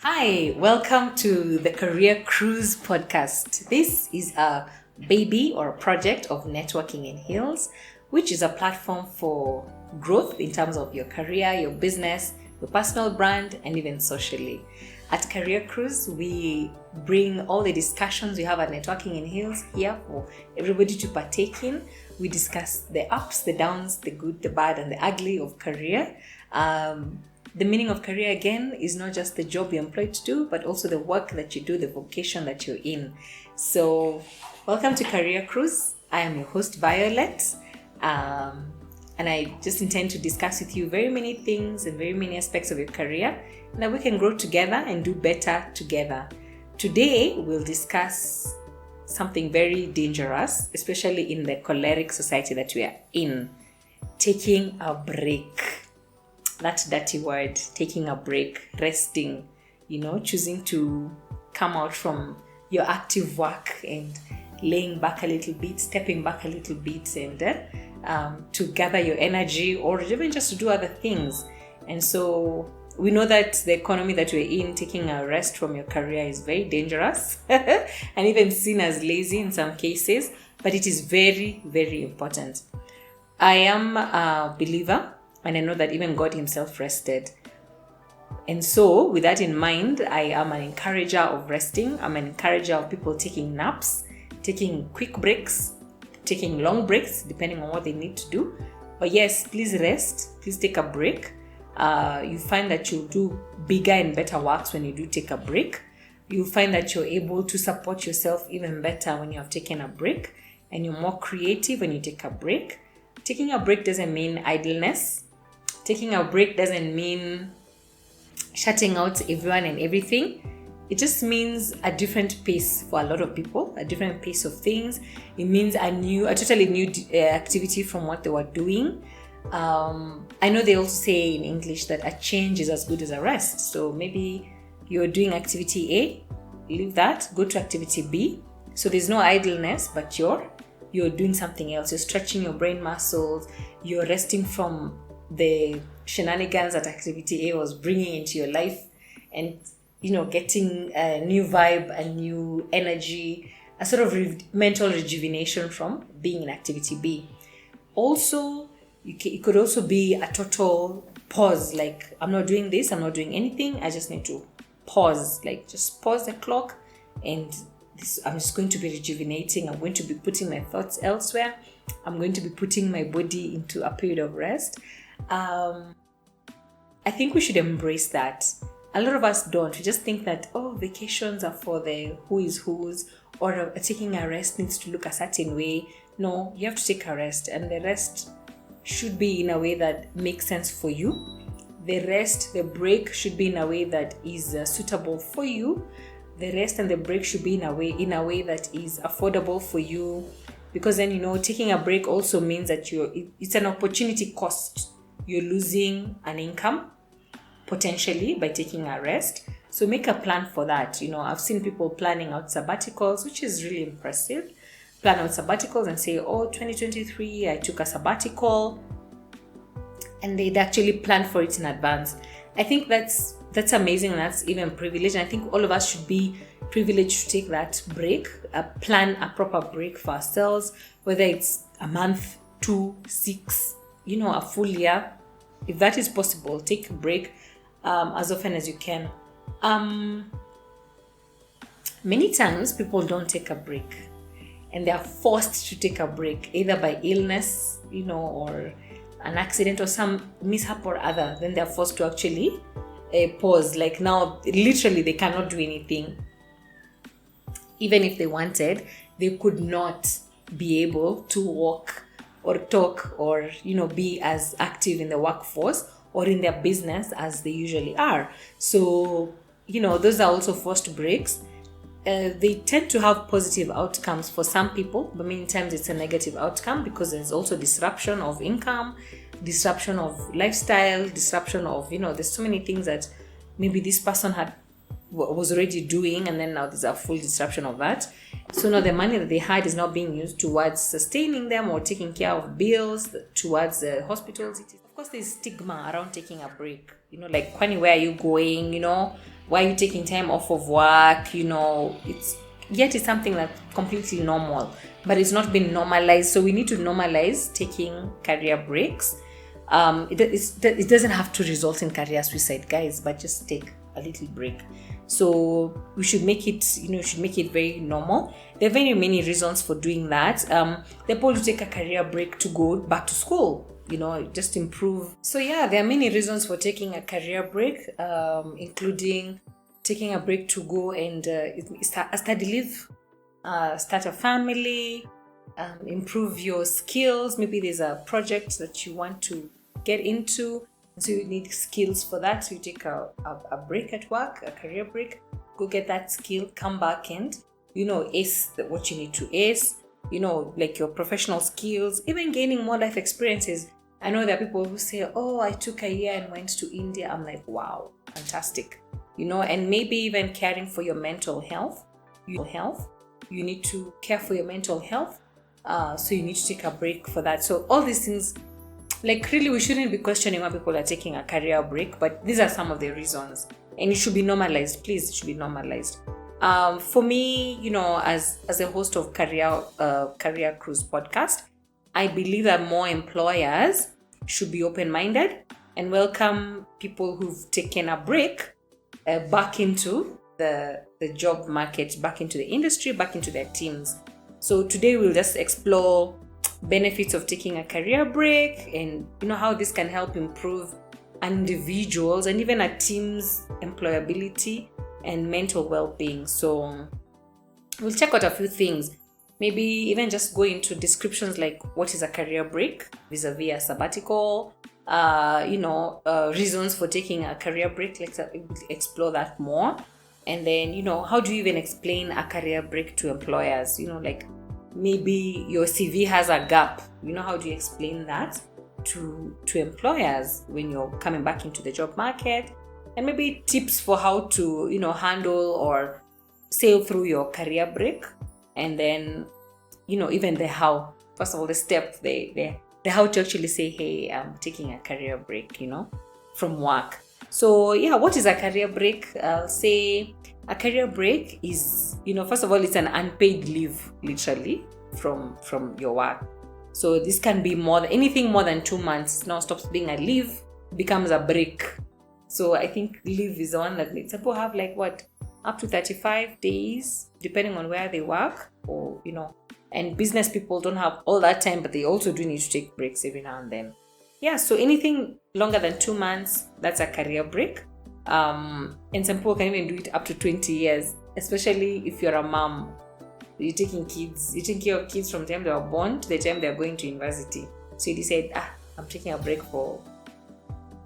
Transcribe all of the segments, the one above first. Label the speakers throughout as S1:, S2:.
S1: Hi, welcome to the Career Cruise podcast. This is a baby or a project of Networking in Heels, which is a platform for growth in terms of your career, your business, your personal brand, and even socially. At Career Cruise, we bring all the discussions we have at Networking in Heels here for everybody to partake in. We discuss the ups, the downs, the good, the bad, and the ugly of career. The meaning of career, again, is not just the job you're employed to do, but also the work that you do, the vocation that you're in. So, welcome to Career Cruise. I am your host, Violette. And I just intend to discuss with you very many things and very many aspects of your career, and that we can grow together and do better together. Today, we'll discuss something very dangerous, especially in the choleric society that we are in. Taking a break. That dirty word, taking a break, resting, choosing to come out from your active work and laying back a little bit, stepping back a little bit, and to gather your energy or even just to do other things. And so we know that the economy that we're in, taking a rest from your career is very dangerous and even seen as lazy in some cases, but it is very, very important. I am a believer, and I know that even God himself rested. And so, with that in mind, I am an encourager of resting. I'm an encourager of people taking naps, taking quick breaks, taking long breaks, depending on what they need to do. But yes, please rest. Please take a break. You find that you'll do bigger and better works when you do take a break. You'll find that you're able to support yourself even better when you have taken a break. And you're more creative when you take a break. Taking a break doesn't mean idleness. Taking a break doesn't mean shutting out everyone and everything. It just means a different pace for a lot of people, a different pace of things. It means a totally new activity from what they were doing. I know they also say in English that a change is as good as a rest. So maybe you're doing activity A, leave that, go to activity B. So there's no idleness, but you're doing something else. You're stretching your brain muscles. You're resting from the shenanigans that activity A was bringing into your life, and getting a new vibe, a new energy, a sort of mental rejuvenation from being in activity B. Also, it could also be a total pause, like I'm not doing this, I'm not doing anything, I just need to pause, like just pause the clock, and I'm just going to be rejuvenating. I'm going to be putting my thoughts elsewhere. I'm going to be putting my body into a period of rest. I think we should embrace that. A lot of us don't. We just think that, vacations are for the who is who's, or taking a rest needs to look a certain way. No, you have to take a rest, and the rest should be in a way that makes sense for you. The break should be in a way that is suitable for you. The rest and the break should be in a way that is affordable for you, because then taking a break also means that it's an opportunity cost. You're losing an income potentially by taking a rest. So make a plan for that. I've seen people planning out sabbaticals, which is really impressive. Plan out sabbaticals and say, 2023, I took a sabbatical. And they'd actually plan for it in advance. I think that's amazing, and that's even privileged. And I think all of us should be privileged to take that break, plan a proper break for ourselves, whether it's a month, 2, 6, a full year. If that is possible, take a break as often as you can. Many times people don't take a break, and they are forced to take a break, either by illness, or an accident or some mishap or other. Then they're forced to actually pause. Like now, literally, they cannot do anything. Even if they wanted, they could not be able to walk or talk or be as active in the workforce or in their business as they usually are. So those are also forced breaks. They tend to have positive outcomes for some people, but many times it's a negative outcome, because there's also disruption of income, disruption of lifestyle, disruption of there's so many things that maybe this person was already doing, and then now there's a full disruption of that. So now the money that they had is not being used towards sustaining them or taking care of bills, towards the hospitals. course, there's stigma around taking a break. Like, Kwani, where are you going? Why are you taking time off of work? It's something that's completely normal, but it's not been normalized. So we need to normalize taking career breaks. It doesn't have to result in career suicide, guys, but just take a little break. So we should make it very normal. There are very many reasons for doing that. The people who take a career break to go back to school, just improve. So yeah, there are many reasons for taking a career break, including taking a break to go and study leave, start a family, improve your skills. Maybe there's a project that you want to get into, so you need skills for that. So you take a break at work, a career break, go get that skill, come back and ace what you need to ace. Like your professional skills, even gaining more life experiences. I know there are people who say, oh, I took a year and went to India. I'm like, wow, fantastic. And maybe even caring for your mental health. You need to care for your mental health. So you need to take a break for that. So all these things, like, really, we shouldn't be questioning why people are taking a career break, but these are some of the reasons. And it should be normalized. Please, it should be normalized. For me, as a host of Career Cruise podcast, I believe that more employers should be open-minded and welcome people who've taken a break back into the job market, back into the industry, back into their teams. So today we'll just explore benefits of taking a career break and how this can help improve individuals and even a team's employability and mental well-being. So we'll check out a few things, maybe even just go into descriptions like what is a career break vis-a-vis a sabbatical, reasons for taking a career break. Let's explore that more. And then how do you even explain a career break to employers? Like, maybe your CV has a gap. How do you explain that to employers when you're coming back into the job market? And maybe tips for how to handle or sail through your career break. And then even the how. First of all, the step, the how to actually say, hey, I'm taking a career break from work. So yeah, what is a career break? I'll say a career break is, first of all, it's an unpaid leave, literally, from your work. So this can be anything more than 2 months. Now stops being a leave, becomes a break. So I think leave is the one that people have up to 35 days, depending on where they work, or and business people don't have all that time, but they also do need to take breaks every now and then. Yeah, so anything longer than 2 months, that's a career break. And some people can even do it up to 20 years, especially if you're a mom. You're taking care of kids from the time they were born to the time they're going to university. So you decide, I'm taking a break for,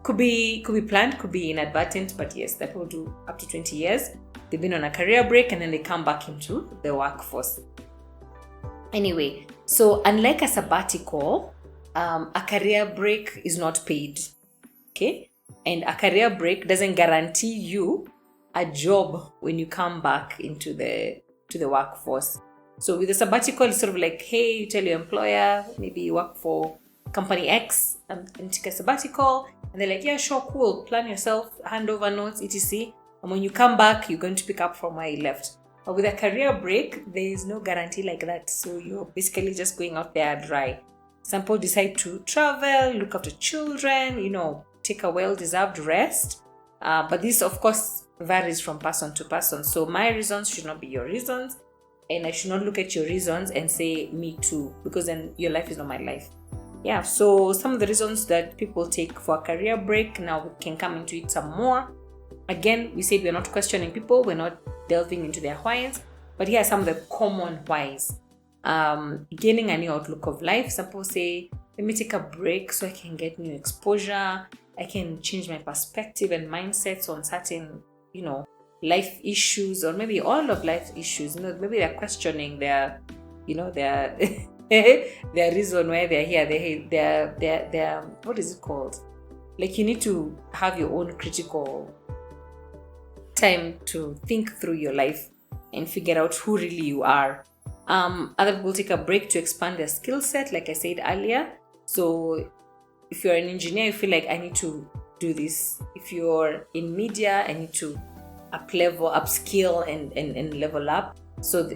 S1: could be planned, could be inadvertent, but yes, that will do up to 20 years. They've been on a career break and then they come back into the workforce. Anyway, so unlike a sabbatical, a career break is not paid, okay? And a career break doesn't guarantee you a job when you come back into the workforce. So with a sabbatical, it's sort of like, hey, you tell your employer, maybe you work for company X and take a sabbatical, and they're like, yeah, sure, cool, plan yourself, handover notes, etc. And when you come back, you're going to pick up from where you left. But with a career break, there is no guarantee like that. So you're basically just going out there dry. Some people decide to travel, look after children, take a well-deserved rest. But this, of course, varies from person to person. So my reasons should not be your reasons. And I should not look at your reasons and say, me too, because then your life is not my life. Yeah, so some of the reasons that people take for a career break, now we can come into it some more. Again, we said we're not questioning people, we're not delving into their whys, but here are some of the common whys. Gaining a new outlook of life. Some people say, let me take a break so I can get new exposure. I can change my perspective and mindsets on certain, life issues, or maybe all of life issues. Maybe they're questioning their their reason why they're here. They're what is it called? Like, you need to have your own critical time to think through your life and figure out who really you are. Other people take a break to expand their skill set, like I said earlier. So if you're an engineer, you feel like I need to do this. If you're in media, I need to upskill and level up. So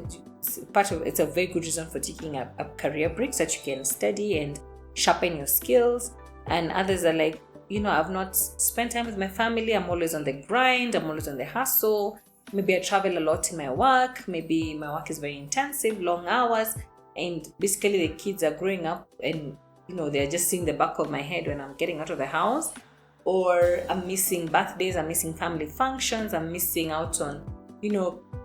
S1: it's a very good reason for taking up career breaks, that you can study and sharpen your skills. And others are like, I've not spent time with my family. I'm always on the grind. I'm always on the hustle. Maybe I travel a lot in my work. Maybe my work is very intensive, long hours. And basically the kids are growing up and, they're just seeing the back of my head when I'm getting out of the house. Or I'm missing birthdays. I'm missing family functions. I'm missing out on,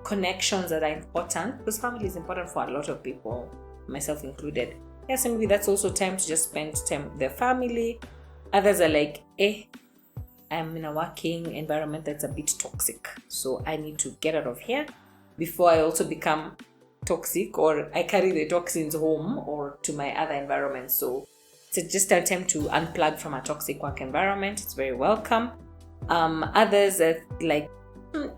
S1: connections that are important, because family is important for a lot of people, myself included. Yes, maybe that's also time to just spend time with their family. Others are like, I'm in a working environment that's a bit toxic, so I need to get out of here before I also become toxic, or I carry the toxins home or to my other environment. So it's just an attempt to unplug from a toxic work environment. It's very welcome. Others are like,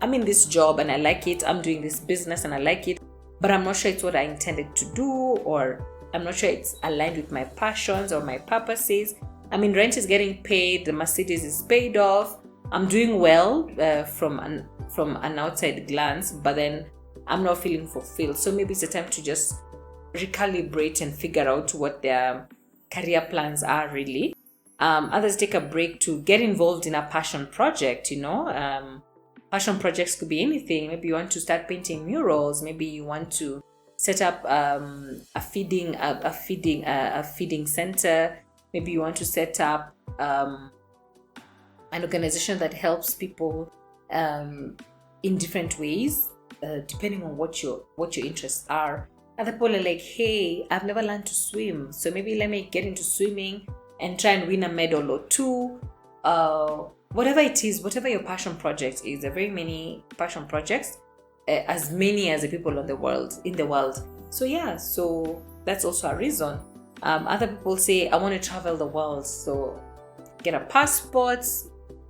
S1: I'm in this job and I like it. I'm doing this business and I like it, but I'm not sure it's what I intended to do, or I'm not sure it's aligned with my passions or my purposes. I mean, rent is getting paid, the Mercedes is paid off, I'm doing well from an outside glance, but then I'm not feeling fulfilled. So maybe it's a time to just recalibrate and figure out what their career plans are really. Others take a break to get involved in a passion project. Passion projects could be anything. Maybe you want to start painting murals. Maybe you want to set up a feeding center. Maybe you want to set up an organization that helps people in different ways, depending on what your interests are. Other people are like, hey, I've never learned to swim, so maybe let me get into swimming and try and win a medal or two. Whatever it is, whatever your passion project is, there are very many passion projects, as many as the people in the world. So that's also a reason. Other people say, I want to travel the world, so get a passport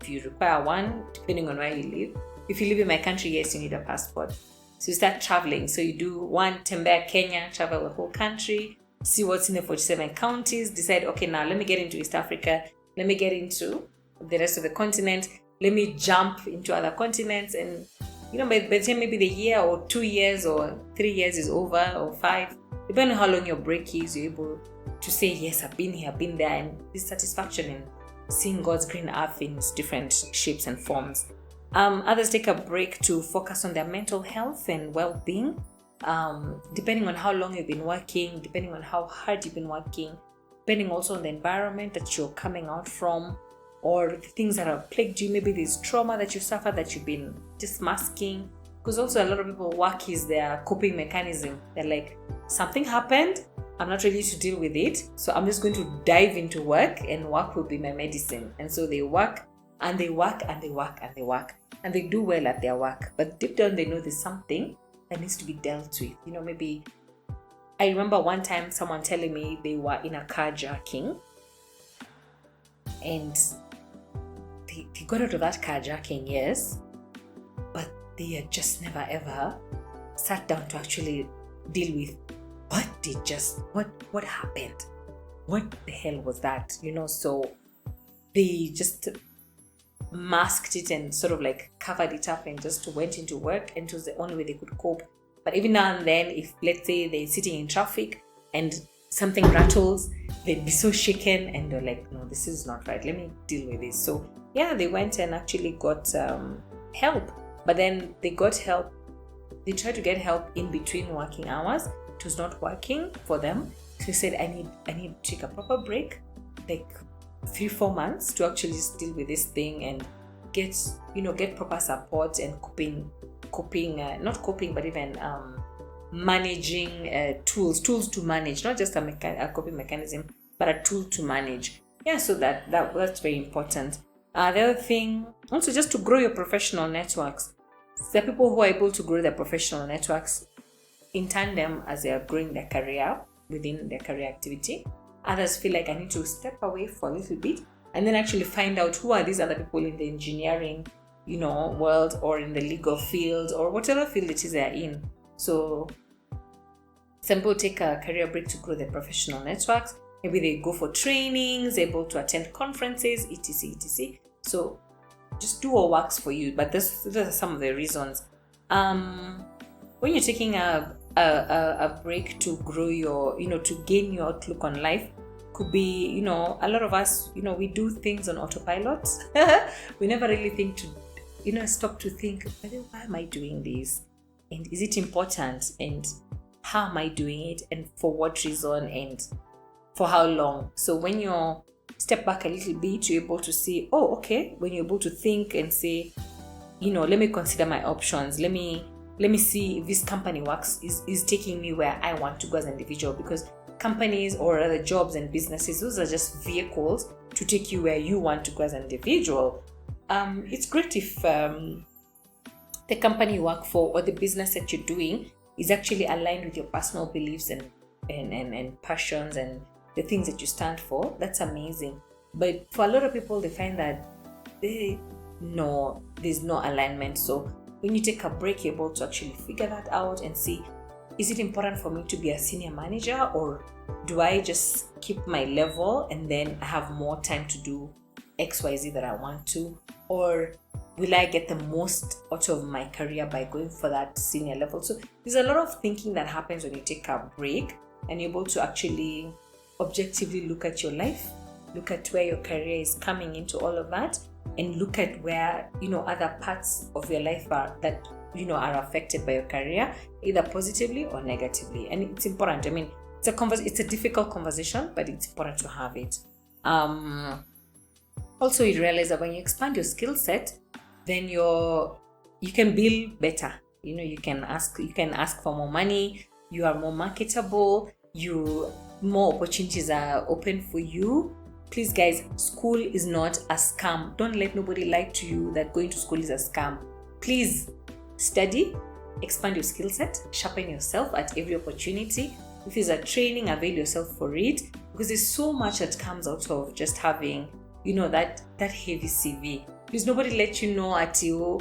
S1: if you require one, depending on where you live. If you live in my country, yes, you need a passport. So you start traveling. So you do one, tembea Kenya, travel the whole country, see what's in the 47 counties, decide, okay, now let me get into East Africa, let me get into the rest of the continent, let me jump into other continents. And by the time maybe the year or 2 years or 3 years is over, or 5, depending on how long your break is, you're able to say, yes, I've been here, I've been there, and this satisfaction in seeing God's green earth in its different shapes and forms. Others take a break to focus on their mental health and well-being, depending on how long you've been working, depending on how hard you've been working, depending also on the environment that you're coming out from, or the things that have plagued you. Maybe there's trauma that you suffered that you've been just masking, because also a lot of people, work is their coping mechanism. They're like, something happened, I'm not ready to deal with it, so I'm just going to dive into work, and work will be my medicine. And so they work and they work and they work and they work, and they do well at their work, but deep down they know there's something that needs to be dealt with. Maybe I remember one time someone telling me they were in a carjacking, and they got out of that carjacking, yes, but they had just never ever sat down to actually deal with what happened, what the hell was that, so they just masked it and sort of like covered it up and just went into work, and it was the only way they could cope. But every now and then, if let's say they're sitting in traffic and something rattles, they'd be so shaken and they're like, no, this is not right, let me deal with this. So yeah, they went and actually got help. But then they got help, they tried to get help in between working hours. It was not working for them. So they said, I need to take a proper break, like 3-4 months, to actually just deal with this thing and get proper support and managing tools to manage, not just a coping mechanism, but a tool to manage. Yeah, so that's very important. The other thing, also just to grow your professional networks. There are people who are able to grow their professional networks in tandem as they are growing their career within their career activity. Others feel like, I need to step away for a little bit and then actually find out who are these other people in the engineering, world, or in the legal field, or whatever field it is they're in. So some people take a career break to grow their professional networks. maybe they go for trainings, able to attend conferences, etc, etc. So just do what works for you. But those are some of the reasons. When you're taking a break to grow your, to gain your outlook on life, could be, a lot of us, we do things on autopilot. We never really think to, stop to think, why am I doing this? And is it important? And how am I doing it? And for what reason? And for how long? So when you step back a little bit, you're able to see, oh, okay, when you're able to think and say, let me consider my options. Let me see if this company works, is taking me where I want to go as an individual, because companies or other jobs and businesses, those are just vehicles to take you where you want to go as an individual. It's great if the company you work for or the business that you're doing is actually aligned with your personal beliefs and passions and the things that you stand for. That's amazing. But for a lot of people, they find that there's no alignment. So when you take a break, you're able to actually figure that out and see, is it important for me to be a senior manager, or do I just keep my level and then I have more time to do XYZ that I want to? Or will I get the most out of my career by going for that senior level? So there's a lot of thinking that happens when you take a break and you're able to actually objectively look at your life, look at where your career is coming into all of that, and look at where, other parts of your life are affected by your career, either positively or negatively. And it's important. I mean, it's a difficult conversation, but it's important to have it. Also, you realize that when you expand your skill set, then you can build better. You can ask for more money. You are more marketable. More opportunities are open for you. Please, guys, school is not a scam. Don't let nobody lie to you that going to school is a scam. Please study, expand your skill set, sharpen yourself at every opportunity. If it's a training, avail yourself for it, because there's so much that comes out of just having, that heavy CV. Please, nobody let you know at you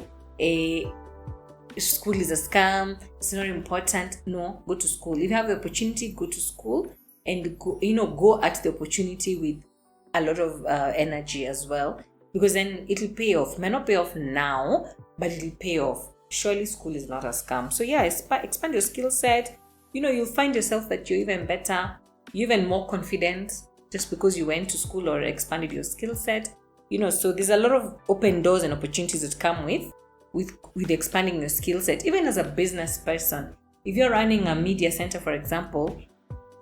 S1: school is a scam, it's not important. No, go to school. If you have the opportunity, go to school and go at the opportunity with a lot of energy as well, because then it'll pay off. It may not pay off now, but it'll pay off. Surely school is not a scam. So yeah, expand your skill set. You'll find yourself that you're even better, you're even more confident just because you went to school or expanded your skill set. So there's a lot of open doors and opportunities that come with expanding your skill set. Even as a business person, if you're running a media center, for example,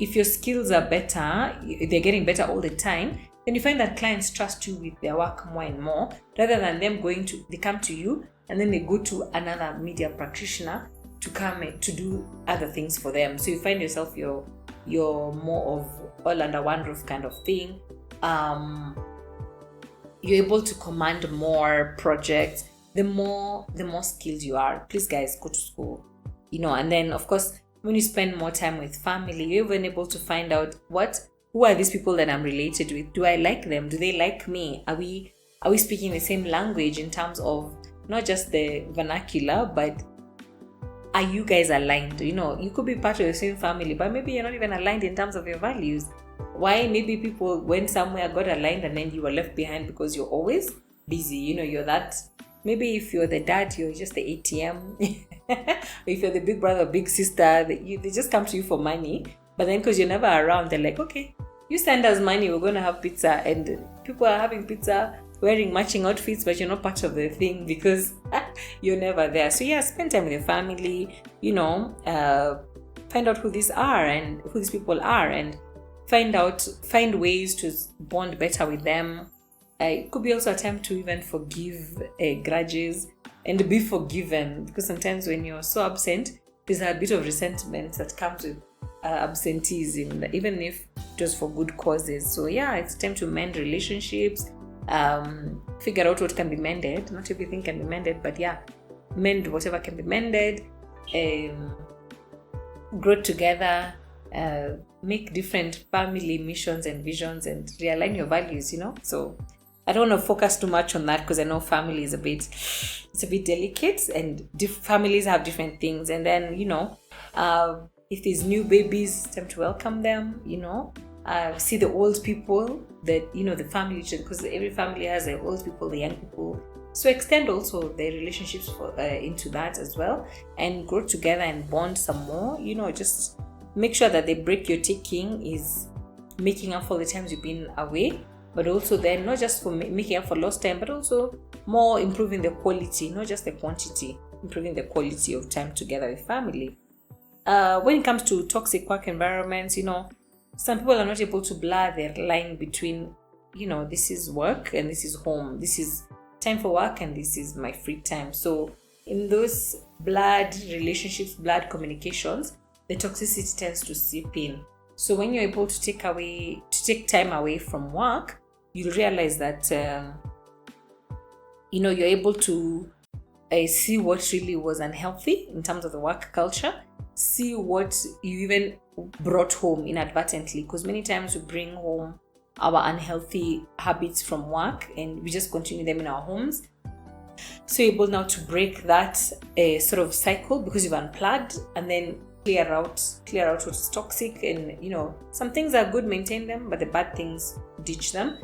S1: if your skills are better, they're getting better all the time, then you find that clients trust you with their work more and more, rather than them they come to you and then they go to another media practitioner to come to do other things for them. So you find yourself you're more of all under one roof kind of thing. You're able to command more projects. The more skilled you are. Please, guys, go to school. And then of course, when you spend more time with family, you're even able to find out who are these people that I'm related with? Do I like them? Do they like me? Are we speaking the same language in terms of not just the vernacular, but are you guys aligned? You could be part of the same family, but maybe you're not even aligned in terms of your values. Why? Maybe people went somewhere, got aligned, and then you were left behind because you're always busy. You're that. Maybe if you're the dad, you're just the ATM. If you're the big brother or big sister, they just come to you for money. But then because you're never around, they're like, okay, you send us money, we're going to have pizza. And people are having pizza, wearing matching outfits, but you're not part of the thing because you're never there. So yeah, spend time with your family, find out who these are and who these people are, and find ways to bond better with them. It could be also a time to even forgive grudges and be forgiven, because sometimes when you're so absent, there's a bit of resentment that comes with absenteeism, even if it was for good causes. So yeah, it's time to mend relationships, figure out what can be mended. Not everything can be mended, but yeah, mend whatever can be mended, grow together, make different family missions and visions, and realign your values. So I don't want to focus too much on that, because I know family is a bit delicate, and families have different things. And then, if there's new babies, it's time to welcome them, See the old people, that the family, because every family has the old people, the young people. So extend also the relationships into that as well, and grow together and bond some more. Just make sure that the break you're taking is making up for the times you've been away, but also then not just for making up for lost time, but also more improving the quality, not just the quantity, improving the quality of time together with family. When it comes to toxic work environments, some people are not able to blur their line between, this is work and this is home. This is time for work and this is my free time. So in those blurred relationships, blurred communications, the toxicity tends to seep in. So when you're able to take time away from work, you'll realize that you're able to see what really was unhealthy in terms of the work culture, see what you even brought home inadvertently, because many times we bring home our unhealthy habits from work and we just continue them in our homes. So you're able now to break that sort of cycle because you've unplugged, and then clear out what is toxic. And some things are good, maintain them, but the bad things, ditch them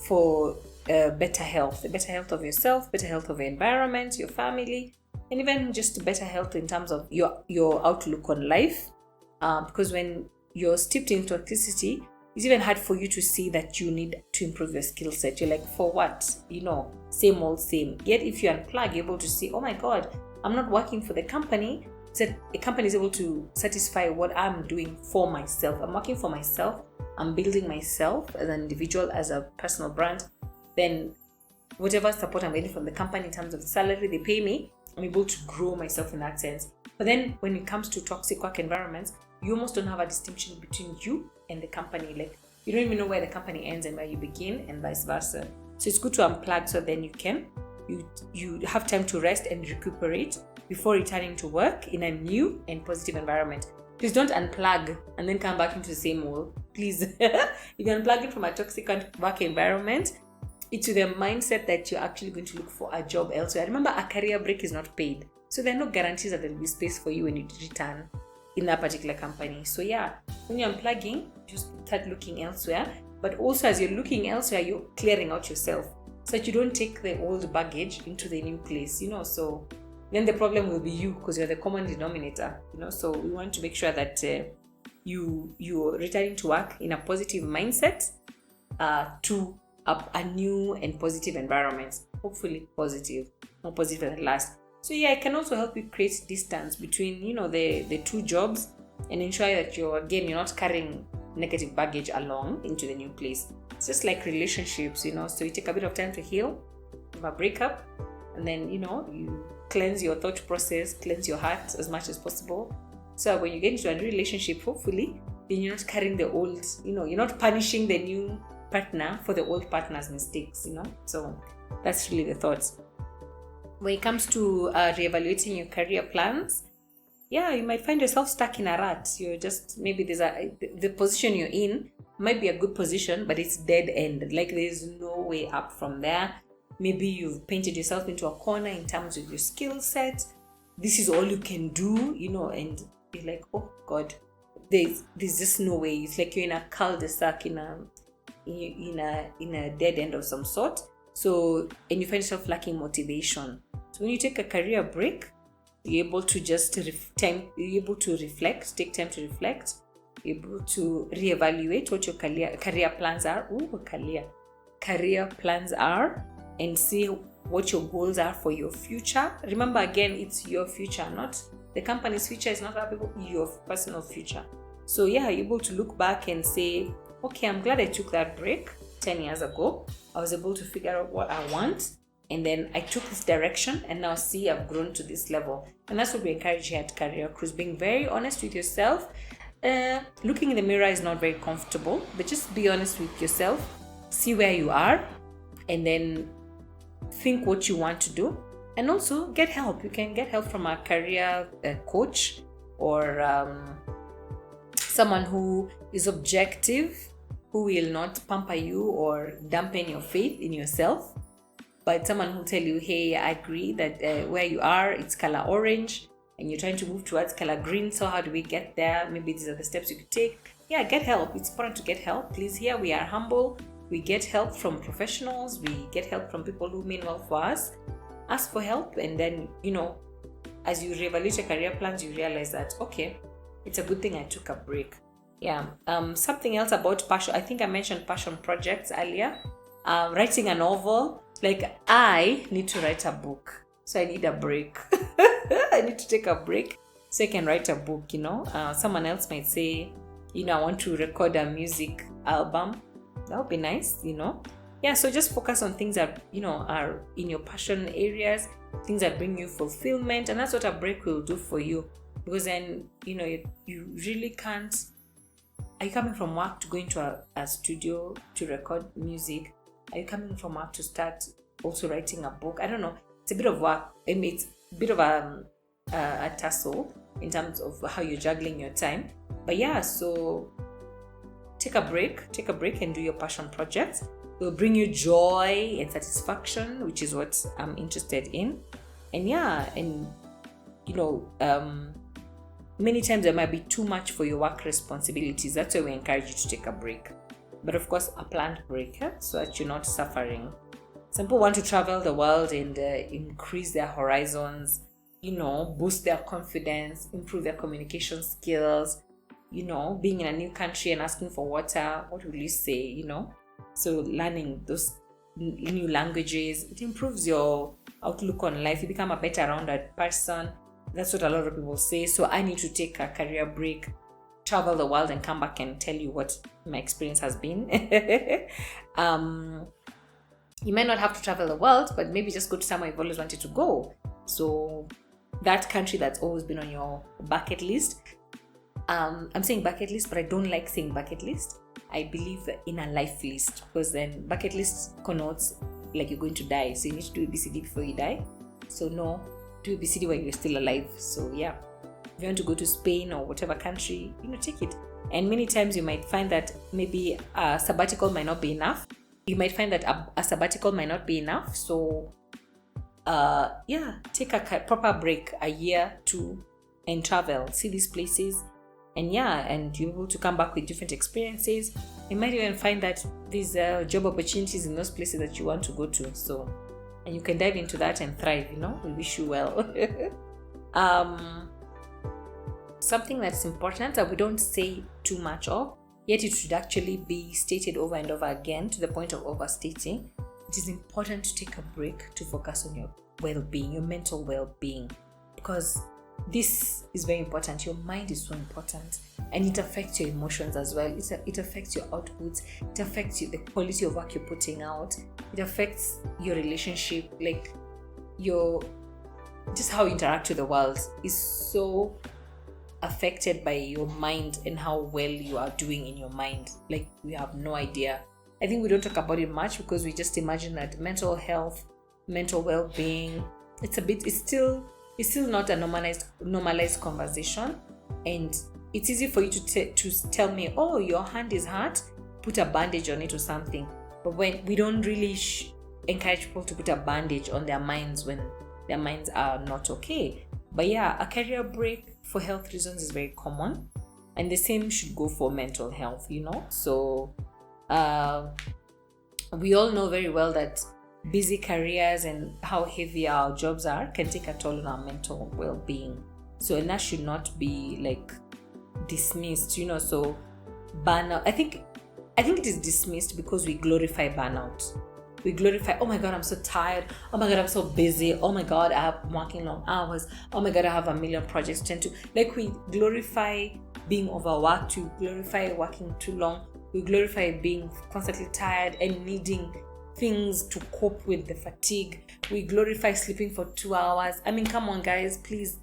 S1: for better health, the better health of yourself, better health of your environment, your family, and even just better health in terms of your outlook on life. Because when you're steeped in toxicity, it's even hard for you to see that you need to improve your skill set. You're like, for what? Same old same. Yet if you unplug, you're able to see, oh my God, I'm not working for the company. So a company is able to satisfy what I'm doing for myself. I'm working for myself. I'm building myself as an individual, as a personal brand. Then whatever support I'm getting from the company in terms of the salary they pay me, I'm able to grow myself in that sense. But then when it comes to toxic work environments, you almost don't have a distinction between you and the company. Like, you don't even know where the company ends and where you begin, and vice versa. So it's good to unplug, so then you have time to rest and recuperate before returning to work in a new and positive environment. Please don't unplug and then come back into the same hole. Please, if you unplug it from a toxic work environment, it's with the mindset that you're actually going to look for a job elsewhere. Remember, a career break is not paid, so there are no guarantees that there will be space for you when you return in that particular company. So yeah, when you're unplugging, just start looking elsewhere. But also, as you're looking elsewhere, you're clearing out yourself so that you don't take the old baggage into the new place. So then the problem will be you, because you're the common denominator. So we want to make sure that you're returning to work in a positive mindset to a new and positive environment. Hopefully positive, more positive than last. So yeah, it can also help you create distance between the two jobs, and ensure that you're not carrying negative baggage along into the new place. It's just like relationships, so you take a bit of time to heal from a breakup, and then you cleanse your thought process, cleanse your heart as much as possible, so when you get into a new relationship, hopefully then you're not carrying the old, you're not punishing the new partner for the old partner's mistakes. So that's really the thoughts. When it comes to reevaluating your career plans, yeah, you might find yourself stuck in a rut. You're just, maybe the position you're in might be a good position, but it's dead end. Like, there's no way up from there. Maybe you've painted yourself into a corner in terms of your skill set. This is all you can do, and you're like, oh God, there's just no way. It's like you're in a cul-de-sac, in a dead end of some sort. So, and you find yourself lacking motivation. So when you take a career break, you're able to just reflect, take time to reflect, you're able to reevaluate what your career plans are. Career plans are, and see what your goals are for your future. Remember, again, it's your future, not the company's future. Is not your personal future. So yeah, you're able to look back and say, okay, I'm glad I took that break 10 years ago. I was able to figure out what I want, and then I took this direction, and now see, I've grown to this level. And that's what we encourage here at Career Cruise, being very honest with yourself. Looking in the mirror is not very comfortable, but just be honest with yourself, see where you are, and then think what you want to do. And also get help. You can get help from a career coach, or someone who is objective, who will not pamper you or dampen your faith in yourself, but someone who will tell you, hey, I agree that where you are, it's color orange, and you're trying to move towards color green. So how do we get there? Maybe these are the steps you could take. yeah, get help. It's important to get help. Please, here we are humble. We get help from professionals. We get help from people who mean well for us. Ask for help, and then, as you reevaluate your career plans, you realize that, okay, it's a good thing I took a break. Yeah. Something else about passion. I think I mentioned passion projects earlier. Writing a novel. Like, I need to write a book, so I need a break. I need to take a break so I can write a book. Someone else might say, I want to record a music album. That would be nice. Yeah. So just focus on things that are in your passion areas, things that bring you fulfillment, and that's what a break will do for you. Because then you really can't. Are you coming from work to go into a studio to record music? Are you coming from work to start also writing a book? I don't know. It's a bit of work. It's a bit of a tussle in terms of how you're juggling your time. But yeah, so take a break and do your passion projects. It will bring you joy and satisfaction, which is what I'm interested in. And yeah, and many times there might be too much for your work responsibilities. That's why we encourage you to take a break. But of course, a planned break, so that you're not suffering. Some people want to travel the world and increase their horizons, boost their confidence, improve their communication skills, being in a new country and asking for water. What will you say, So learning those new languages, it improves your outlook on life. You become a better rounded person. That's what a lot of people say. So I need to take a career break, travel the world, and come back and tell you what my experience has been. You might not have to travel the world, but maybe just go to somewhere you've always wanted to go. So that country that's always been on your bucket list. I'm saying bucket list, but I don't like saying bucket list. I believe in a life list, because then bucket list connotes like you're going to die. So you need to do ABCD before you die. So no, do ABCD while you're still alive. So yeah. If you want to go to Spain or whatever country, take it. And many times you might find that maybe a sabbatical might not be enough. You might find that a sabbatical might not be enough. So, take a proper break, a year, 2, and travel. See these places. And and you're able to come back with different experiences. You might even find that there's job opportunities in those places that you want to go to. So, and you can dive into that and thrive, We wish you well. Something that's important that we don't say too much of, yet it should actually be stated over and over again to the point of overstating. It is important to take a break to focus on your well-being, your mental well-being, because this is very important. Your mind is so important, and it affects your emotions as well. It affects your outputs. It affects the quality of work you're putting out. It affects your relationship, like just how you interact with the world is so affected by your mind and how well you are doing in your mind. Like, we have no idea. I think we don't talk about it much because we just imagine that mental health, mental well-being, it's still not a normalized conversation. And it's easy for you to tell me, oh, your hand is hurt, put a bandage on it or something. But when we don't really encourage people to put a bandage on their minds when their minds are not okay. But yeah, a career break for health reasons is very common, and the same should go for mental health, So we all know very well that busy careers and how heavy our jobs are can take a toll on our mental well-being. So, and that should not be like dismissed, So burnout, I think it is dismissed because we glorify burnout. We glorify, oh my God, I'm so tired. Oh my God, I'm so busy. Oh my God, I'm working long hours. Oh my God, I have a million projects to tend to. Like, we glorify being overworked. We glorify working too long. We glorify being constantly tired and needing things to cope with the fatigue. We glorify sleeping for 2 hours. I mean, come on, guys, please.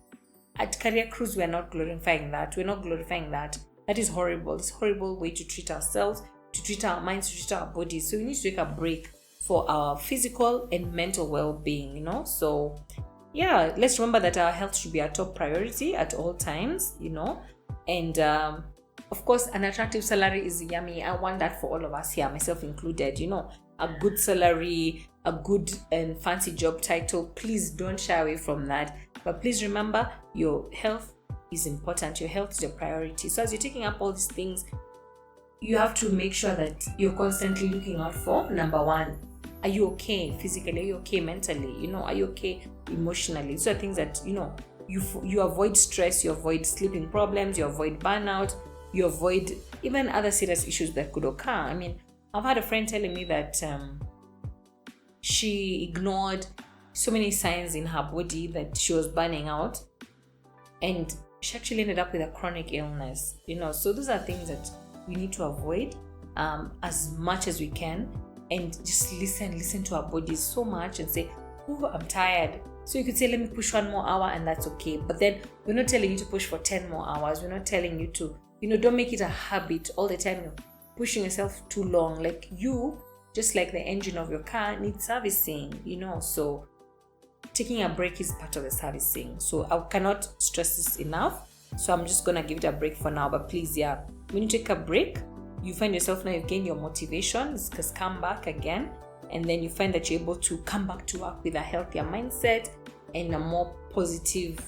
S1: At Career Cruise, we're not glorifying that. We're not glorifying that. That is horrible. It's a horrible way to treat ourselves, to treat our minds, to treat our bodies. So we need to take a break for our physical and mental well-being, So yeah, let's remember that our health should be our top priority at all times, And of course, an attractive salary is yummy. I want that for all of us here, myself included, A good salary, a good and fancy job title. Please don't shy away from that. But please remember, your health is important. Your health is your priority. So as you're taking up all these things, you have to make sure that you're constantly looking out for, number one, are you okay physically? Are you okay mentally? Are you okay emotionally? These are things that, you avoid stress, you avoid sleeping problems, you avoid burnout, you avoid even other serious issues that could occur. I mean, I've had a friend telling me that she ignored so many signs in her body that she was burning out, and she actually ended up with a chronic illness. So those are things that we need to avoid as much as we can, and just listen to our bodies so much and say, oh, I'm tired. So you could say, let me push 1 more hour, and that's okay. But then we're not telling you to push for 10 more hours. We're not telling you to, don't make it a habit all the time. You're pushing yourself too long. Like you, just like the engine of your car, needs servicing, So taking a break is part of the servicing. So I cannot stress this enough. So I'm just going to give it a break for now. But please, when you take a break, you find yourself now, you've gained your motivation, because come back again. And then you find that you're able to come back to work with a healthier mindset and a more positive,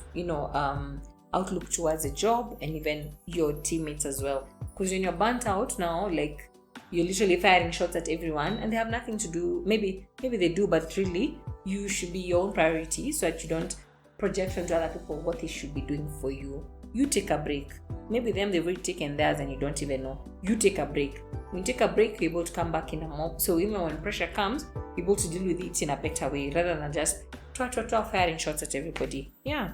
S1: outlook towards the job and even your teammates as well. Because when you're burnt out now, like you're literally firing shots at everyone and they have nothing to do. Maybe they do, but really you should be your own priority, so that you don't project onto other people what they should be doing for you. You take a break. Maybe they've already taken theirs and you don't even know. You take a break. When you take a break, you're able to come back in a more. So even when pressure comes, you're able to deal with it in a better way rather than just firing shots at everybody. Yeah.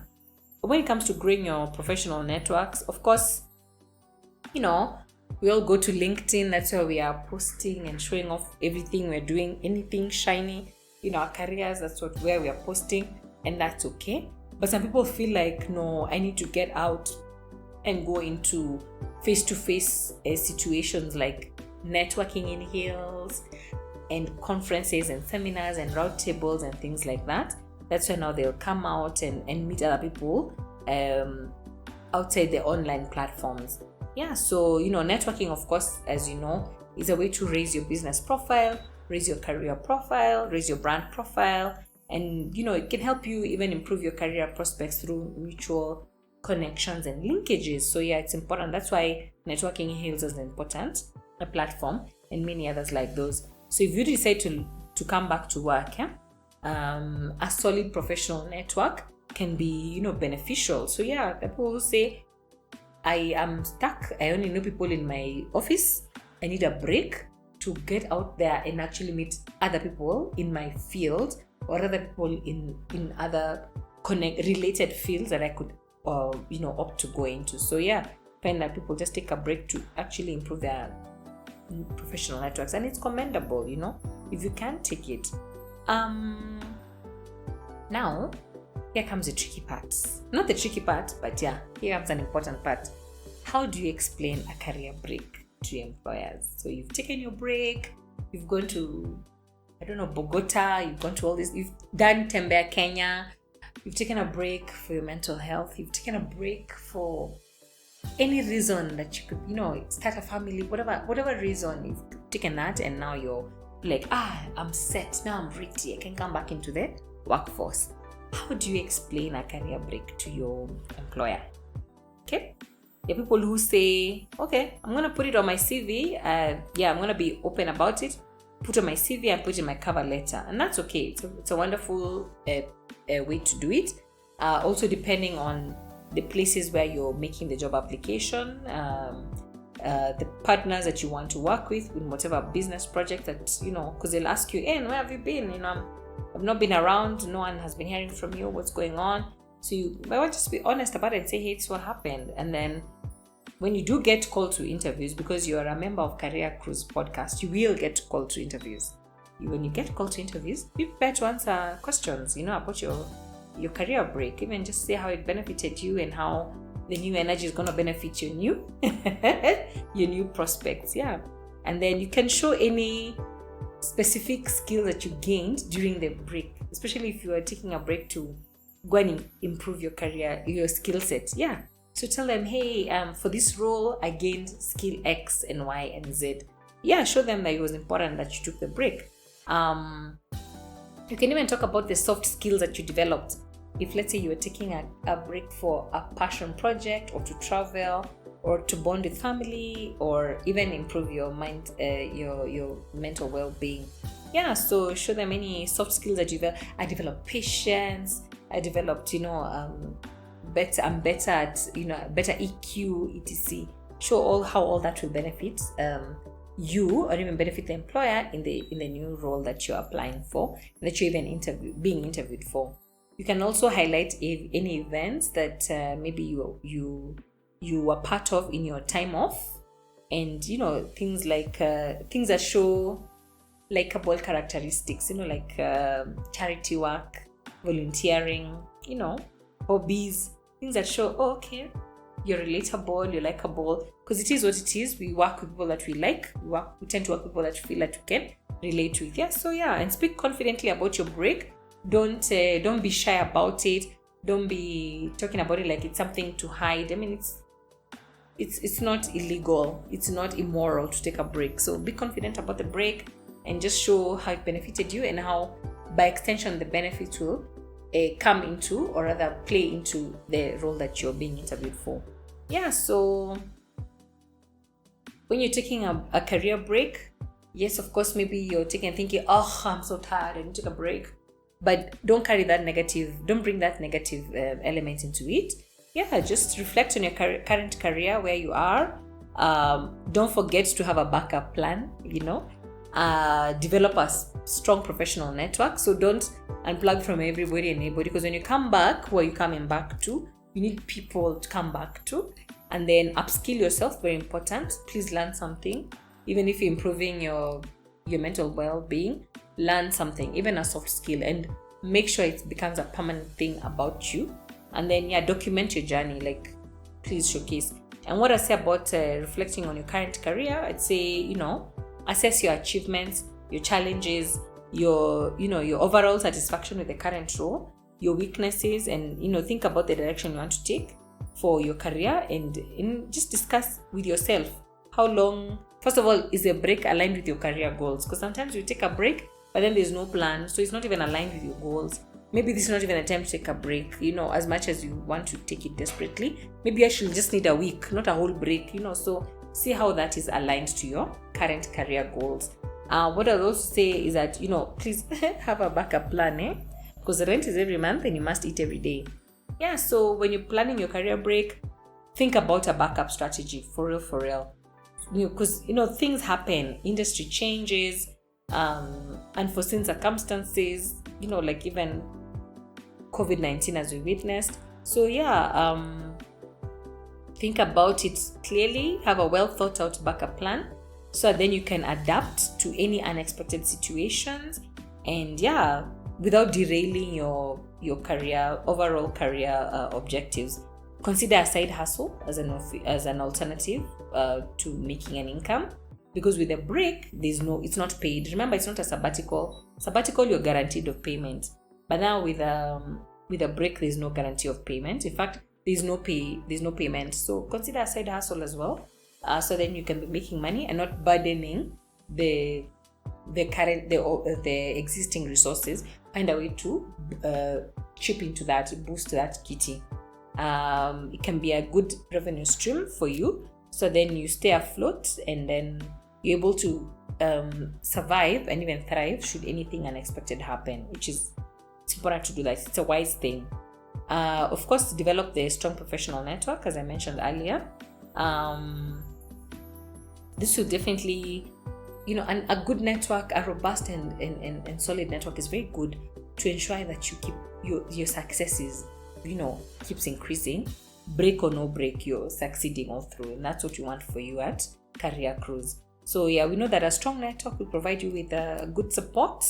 S1: When it comes to growing your professional networks, of course, we all go to LinkedIn. That's where we are posting and showing off everything we're doing, anything shiny, our careers. That's where we are posting, and that's okay. But some people feel like, no, I need to get out and go into face-to-face situations like networking in hills and conferences and seminars and round tables and things like that. That's when now they'll come out and meet other people outside the online platforms. Yeah, so, networking, of course, as you know, is a way to raise your business profile, raise your career profile, raise your brand profile, and, it can help you even improve your career prospects through mutual connections and linkages. So yeah, it's important. That's why networking hills is important, a platform, and many others like those. So if you decide to come back to work, a solid professional network can be, beneficial. So yeah, people will say, I am stuck. I only know people in my office. I need a break to get out there and actually meet other people in my field or other people in other related fields that I could opt to go into. So yeah, find that people just take a break to actually improve their professional networks, and it's commendable, if you can take it. Now here comes the tricky part. Not the tricky part, but yeah, here comes an important part. How do you explain a career break to your employers? So you've taken your break, you've gone to, Bogota, you've gone to all this, you've done Tembea, Kenya, you've taken a break for your mental health, you've taken a break for any reason that you could, start a family, whatever reason, you've taken that, and now you're like, I'm set, now I'm ready, I can come back into the workforce. How do you explain a career break to your employer? Okay, there are people who say, okay, I'm gonna put it on my CV. I'm gonna be open about it, put on my CV and put in my cover letter, and that's okay. It's a wonderful way to do it. Also, depending on the places where you're making the job application, the partners that you want to work with in whatever business project that, because they'll ask you, where have you been? I've not been around, no one has been hearing from you, what's going on? So you might just be honest about it and say, hey, it's what happened. And then when you do get called to interviews, because you are a member of Career Cruise Podcast, you will get called to interviews. When you get called to interviews, be prepared to answer questions, about your career break. Even just say how it benefited you and how the new energy is going to benefit your new prospects. Yeah. And then you can show any specific skill that you gained during the break, especially if you are taking a break to go and improve your career, your skill set. Yeah. So tell them, hey, for this role, I gained skill X and Y and Z. Yeah, show them that it was important that you took the break. You can even talk about the soft skills that you developed. If let's say you were taking a break for a passion project or to travel or to bond with family, or even improve your mind, your mental well-being. Yeah, so show them any soft skills that I developed patience. I developed, better. I'm better at, better EQ, etc. Show how all that will benefit you, or even benefit the employer in the new role that you're applying for, that you're even being interviewed for. You can also highlight any events that maybe you were part of in your time off, and things like things that show likable characteristics, like charity work, volunteering, hobbies, things that show, okay, you're relatable, you're likable, because it is what it is. We work with people that we like. We tend to work with people that we feel that we can relate with. Yeah, so yeah, and speak confidently about your break. Don't be shy about it. Don't be talking about it like it's something to hide. I mean, it's not illegal. It's not immoral to take a break. So be confident about the break and just show how it benefited you, and how, by extension, the benefits will come into, or rather play into, the role that you're being interviewed for. Yeah, so when you're taking a career break, yes, of course, maybe you're thinking, oh, I'm so tired, I need to take a break. But don't bring that negative element into it. Yeah, just reflect on your current career, where you are. Don't forget to have a backup plan, develop a strong professional network. So don't unplug from everybody and anybody, because when you come back, where you're coming back to, you need people to come back to. And then upskill yourself, very important. Please learn something. Even if you're improving your mental well-being, learn something, even a soft skill, and make sure it becomes a permanent thing about you. And then document your journey, like please showcase. And what I say about reflecting on your current career, I'd say, assess your achievements, your challenges, your overall satisfaction with the current role, your weaknesses, and think about the direction you want to take for your career, and just discuss with yourself how long. First of all, is a break aligned with your career goals? Because sometimes you take a break, but then there's no plan, so it's not even aligned with your goals. Maybe this is not even a time to take a break, as much as you want to take it desperately. Maybe I should just need a week, not a whole break, so see how that is aligned to your current career goals. What I'll also say is that, please have a backup plan, because the rent is every month and you must eat every day. Yeah, so when you're planning your career break, think about a backup strategy, for real. Because, things happen, industry changes, unforeseen circumstances, like even COVID-19 as we witnessed. So think about it clearly, have a well thought out backup plan, so then you can adapt to any unexpected situations, and without derailing your overall career objectives. Consider a side hustle as an alternative to making an income, because with a break, it's not paid. Remember, it's not a sabbatical. Sabbatical, you're guaranteed of payment, but now with a break, there's no guarantee of payment. In fact, there's no payment. So consider a side hustle as well, so then you can be making money and not burdening the existing resources. Find a way to chip into that, boost that kitty. It can be a good revenue stream for you, so then you stay afloat, and then you're able to survive and even thrive should anything unexpected happen, it's important to do that. It's a wise thing. Of course, develop the strong professional network, as I mentioned earlier. This will definitely, a good network, a robust and solid network is very good to ensure that you keep your successes, keeps increasing. Break or no break, you're succeeding all through, and that's what you want for you at Career Cruise. So we know that a strong network will provide you with good support,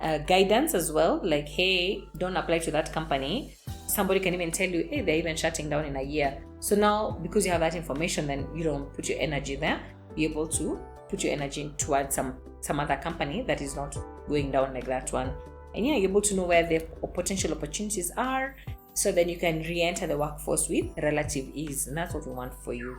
S1: guidance as well, like, hey, don't apply to that company. Somebody can even tell you, hey, they're even shutting down in a year. So now, because you have that information, then you don't put your energy there. You're able to put your energy towards some other company that is not going down like that one. And you're able to know where the potential opportunities are, so then you can re-enter the workforce with relative ease. And that's what we want for you.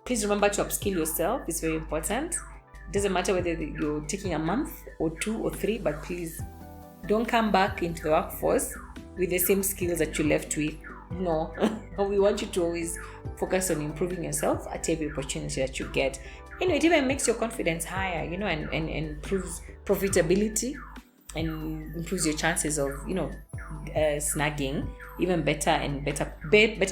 S1: Please remember to upskill yourself. It's very important. It doesn't matter whether you're taking a month or 2 or 3, but please don't come back into the workforce with the same skills that you left with No. We want you to always focus on improving yourself at every opportunity that you get. It even makes your confidence higher, and improves profitability and improves your chances of, snagging even better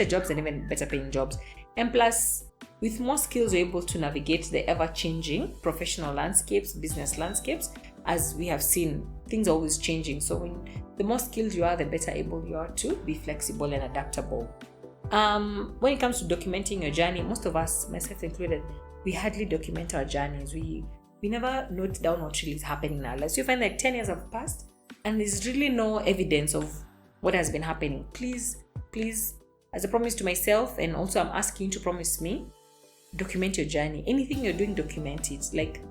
S1: jobs and even better paying jobs. And plus, with more skills, you're able to navigate the ever-changing professional landscapes, business landscapes. As we have seen, things are always changing. So the more skilled you are, the better able you are to be flexible and adaptable. When it comes to documenting your journey, most of us, myself included, we hardly document our journeys. We never note down what really is happening in our lives. So you find that 10 years have passed and there's really no evidence of what has been happening. Please, as a promise to myself, and also I'm asking you to promise me, document your journey. Anything you're doing, document it. Like,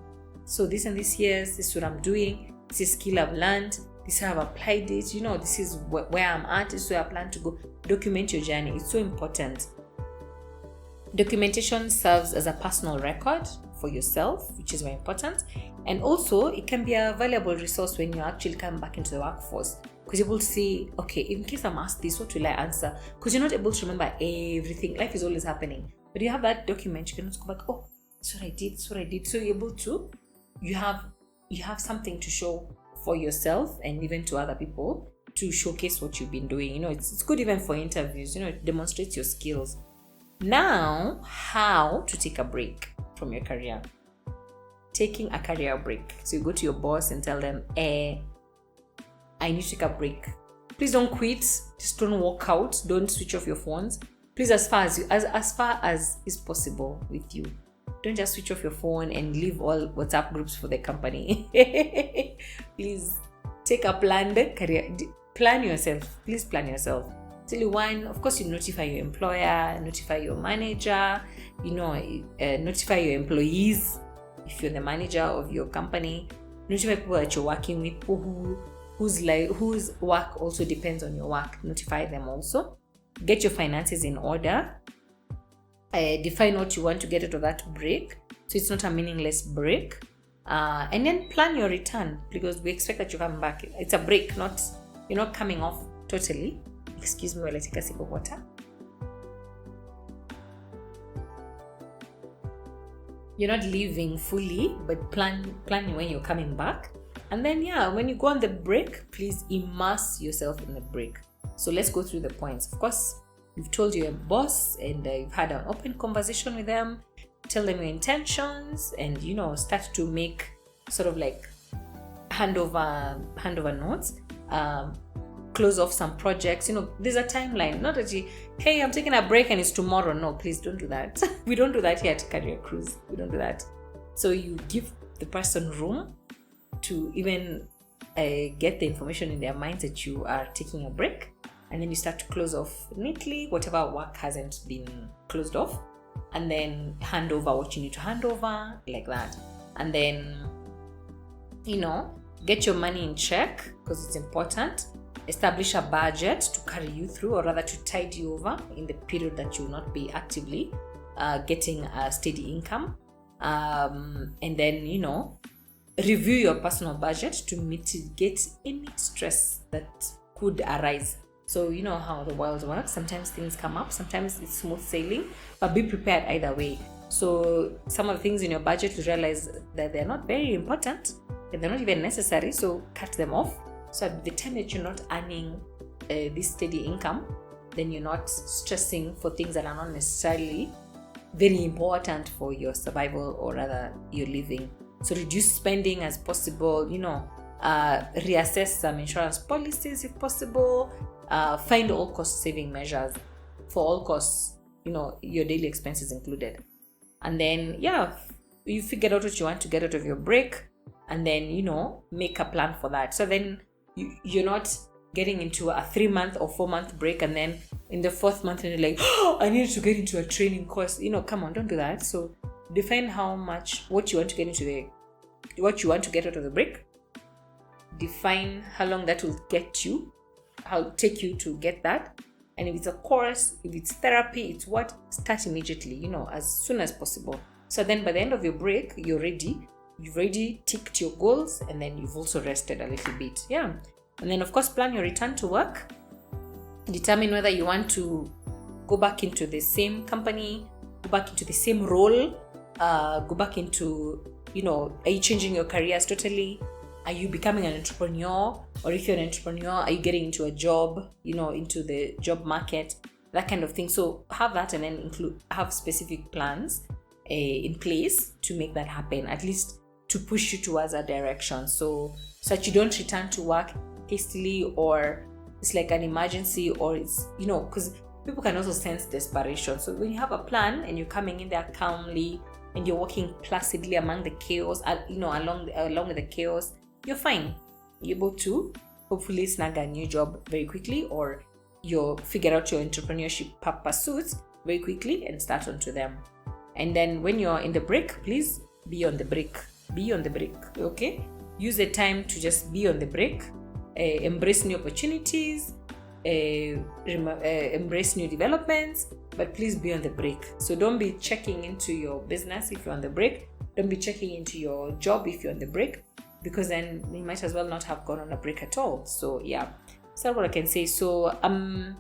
S1: so this and this years, this is what I'm doing, this is skill I've learned, this is how I've applied it, this is where I'm at, this is where I plan to go. Document your journey. It's so important. Documentation serves as a personal record for yourself, which is very important. And also, it can be a valuable resource when you actually come back into the workforce, because you're able to say, okay, in case I'm asked this, what will I answer? Because you're not able to remember everything. Life is always happening. But you have that document, you can just go back, oh, that's what I did. So you're able to, you have something to show for yourself and even to other people to showcase what you've been doing. It's good even for interviews, it demonstrates your skills. Now, how to take a break from your career. Taking a career break. So you go to your boss and tell them, I need to take a break. Please don't quit. Just don't walk out. Don't switch off your phones. Please, as far as is possible with you. Don't just switch off your phone and leave all WhatsApp groups for the company. Please take a planned career. Plan yourself. Please plan yourself. Tell you one, of course, you notify your employer, notify your manager, notify your employees. If you're the manager of your company, notify people that you're working with, people whose work also depends on your work. Notify them also. Get your finances in order. Define what you want to get out of that break, so it's not a meaningless break. And then plan your return, because we expect that you come back. It's a break, you're not coming off totally. Excuse me while I take a sip of water. You're not leaving fully, but plan when you're coming back. And then when you go on the break, please immerse yourself in the break. So let's go through the points. Of course, you've told your boss and you've had an open conversation with them. Tell them your intentions and start to make sort of like handover notes. Close off some projects. There's a timeline. Not that hey, I'm taking a break and it's tomorrow. No, please don't do that. We don't do that here at Career Cruise. We don't do that. So you give the person room to even get the information in their minds that you are taking a break, and then you start to close off neatly whatever work hasn't been closed off, and then hand over what you need to hand over, like that. And then get your money in check, because it's important. Establish a budget to carry you through, or rather to tide you over in the period that you will not be actively getting a steady income. And then review your personal budget to mitigate any stress that could arise. So you know how the world works. Sometimes things come up, sometimes it's smooth sailing, but be prepared either way. So some of the things in your budget, you realize that they're not very important and they're not even necessary, so cut them off. So at the time that you're not earning this steady income, then you're not stressing for things that are not necessarily very important for your survival, or rather your living. So reduce spending as possible, reassess some insurance policies if possible, find all cost saving measures for all costs, your daily expenses included. And then, you figured out what you want to get out of your break, and then, make a plan for that. So then you're not getting into a 3-month or 4-month break, and then in the 4th month, and you're like, I need to get into a training course. Come on, don't do that. So define what you want to get out of the break. Define how long that will take you to get that. And if it's a course, if it's therapy, it's what, start immediately, as soon as possible. So then by the end of your break, you're ready. You've already ticked your goals, and then you've also rested a little bit. And then of course, plan your return to work. determine whether you want to go back into the same company, go back into the same role, go back into, are you changing your careers totally? Are you becoming an entrepreneur? Or if you're an entrepreneur, are you getting into a job, into the job market, that kind of thing. So have that, and then have specific plans in place to make that happen, at least to push you towards a direction, so that you don't return to work hastily, or it's like an emergency, or it's, because people can also sense desperation. So when you have a plan and you're coming in there calmly and you're walking placidly among the chaos, along with the chaos, you're fine. You're able to hopefully snag a new job very quickly, or you figure out your entrepreneurship pursuits very quickly and start onto them. And then when you're in the break, please be on the break. Be on the break, okay? Use the time to just be on the break. Embrace new opportunities, embrace new developments, but please be on the break. So don't be checking into your business if you're on the break. Don't be checking into your job if you're on the break, because then you might as well not have gone on a break at all. So yeah, that's what I can say. So I'm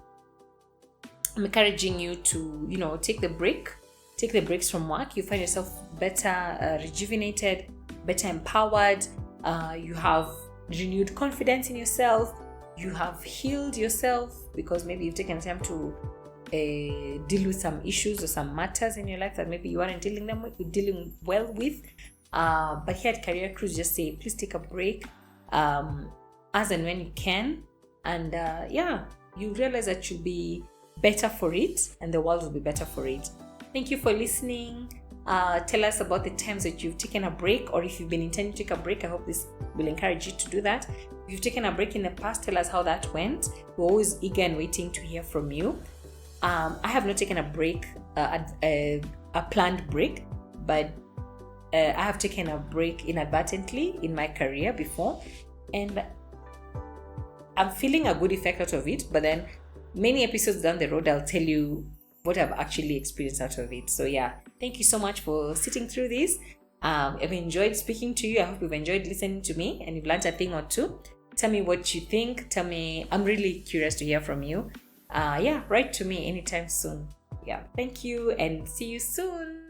S1: encouraging you to, take the breaks from work. You find yourself better rejuvenated, better empowered. You have renewed confidence in yourself. You have healed yourself because maybe you've taken time to deal with some issues or some matters in your life that maybe you aren't dealing well with. But here at Career Cruise, just say, please take a break as and when you can. And you realize that you'll be better for it, and the world will be better for it. Thank you for listening. Tell us about the times that you've taken a break, or if you've been intending to take a break. I hope this will encourage you to do that. If you've taken a break in the past, tell us how that went. We're always eager and waiting to hear from you. I have not taken a break, a planned break, but I have taken a break inadvertently in my career before, and I'm feeling a good effect out of it. But then many episodes down the road, I'll tell you what I've actually experienced out of it. So yeah, thank you so much for sitting through this. I've enjoyed speaking to you. I hope you've enjoyed listening to me and you've learned a thing or two. Tell me what you think. Tell me, I'm really curious to hear from you. Write to me anytime soon. Yeah, thank you and see you soon.